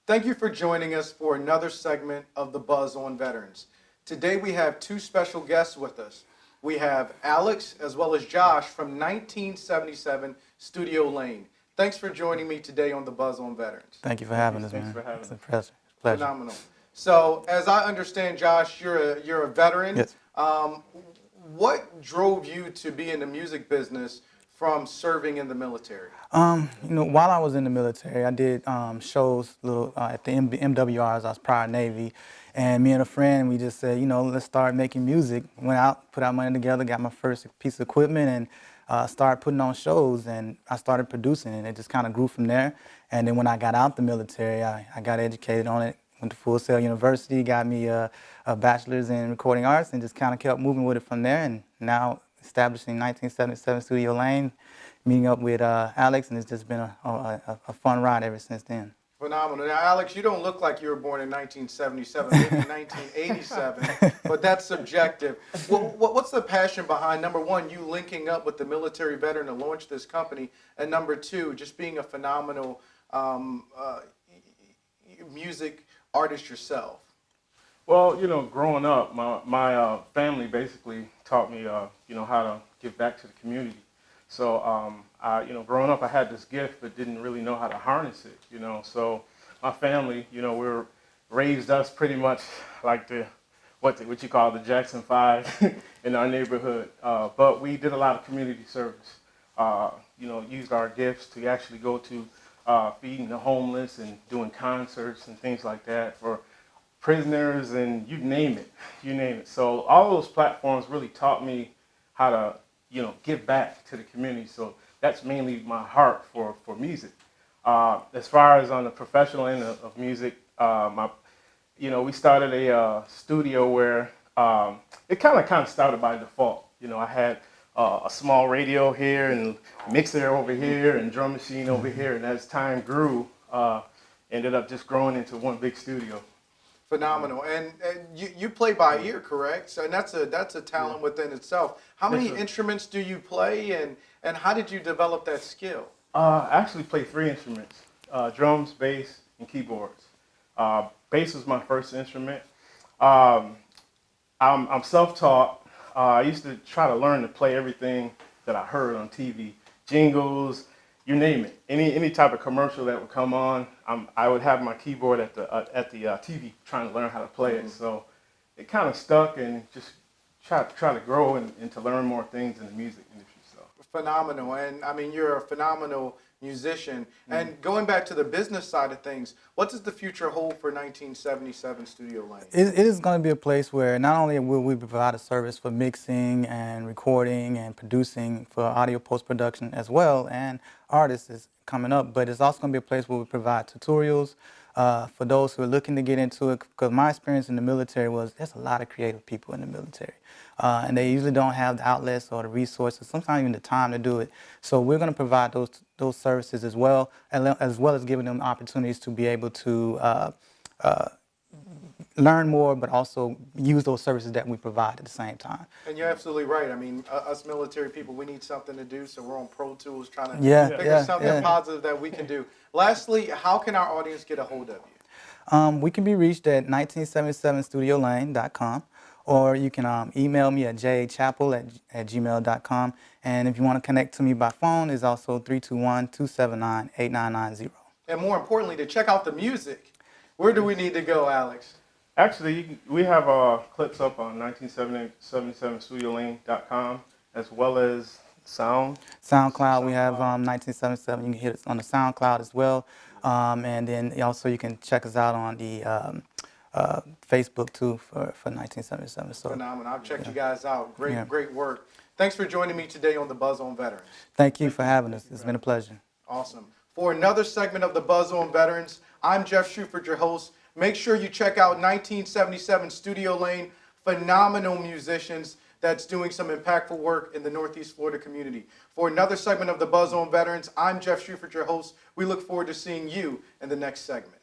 Thank you for joining us for another segment of The Buzz on Veterans. Today we have two special guests with us. We have Alex as well as Josh from 1977 Studio Lane. Thanks for joining me today on The Buzz on Veterans. Thank you for having us, Thanks man. for having It's a us. pleasure. Phenomenal. So, as I understand, Josh, you're a veteran. Yes. What drove you to be in the music business from serving in the military? While I was in the military, I did shows at the MWRs. I was prior Navy, and me and a friend, we just said, let's start making music. Went out, put our money together, got my first piece of equipment, and started putting on shows. And I started producing, and it just kind of grew from there. And then when I got out the military, I got educated on it. Went to Full Sail University, got me a bachelor's in recording arts, and just kind of kept moving with it from there. And now establishing 1977 Studio Lane, meeting up with Alex, and it's just been a fun ride ever since then. Phenomenal. Now, Alex, you don't look like you were born in 1977, maybe 1987, but that's subjective. What's the passion behind, number one, you linking up with the military veteran to launch this company, and number two, just being a phenomenal music artist yourself? Well, growing up, my family basically taught me, how to give back to the community. So, growing up, I had this gift, but didn't really know how to harness it. So my family, we raised us pretty much like what you call the Jackson Five in our neighborhood. But we did a lot of community service. Used our gifts to actually go to feeding the homeless and doing concerts and things like that for prisoners, and you name it. So all those platforms really taught me how to, give back to the community. So that's mainly my heart for music. As far as on the professional end of music, we started a studio where it kind of started by default. I had a small radio here and mixer over here and drum machine over here, and as time grew, ended up just growing into one big studio. Phenomenal. And you play by ear, correct? So, and that's a talent within itself. How many instruments do you play, and how did you develop that skill? I actually play 3 instruments, drums, bass, and keyboards. Bass was my first instrument. I'm self-taught. I used to try to learn to play everything that I heard on TV, jingles, you name it. Any type of commercial that would come on, I would have my keyboard at the TV trying to learn how to play it. So it kind of stuck, and just try to grow and to learn more things in the music industry. So phenomenal. And I mean, you're a phenomenal musician. And going back to the business side of things, what does the future hold for 1977 Studio Lane? It is going to be a place where not only will we provide a service for mixing and recording and producing for audio post-production as well, and artists is coming up, but it's also going to be a place where we provide tutorials for those who are looking to get into it, because my experience in the military was there's a lot of creative people in the military. And they usually don't have the outlets or the resources, sometimes even the time to do it. So we're going to provide those services as well as giving them opportunities to be able to learn more, but also use those services that we provide at the same time. And you're absolutely right. I mean, us military people, we need something to do, so we're on Pro Tools trying to figure something positive that we can do. Lastly, how can our audience get a hold of you? We can be reached at 1977studiolane.com, or you can email me at jachapple@gmail.com. And if you want to connect to me by phone, it's also 321-279-8990. And more importantly, to check out the music, where do we need to go, Alex? actually, we have clips up on 1977studiolane.com, as well as SoundCloud. We have 1977. You can hit us on the SoundCloud as well. And then also you can check us out on the Facebook too for 1977. So phenomenal. I've checked you guys out. Great work. Thanks for joining me today on The Buzz on Veterans. Thank you for having us. It's been a pleasure. Awesome. For another segment of The Buzz on Veterans, I'm Jeff Shuford, your host. Make sure you check out 1977 Studio Lane. Phenomenal musicians that's doing some impactful work in the Northeast Florida community. For another segment of The Buzz on Veterans, I'm Jeff Shuford, your host. We look forward to seeing you in the next segment.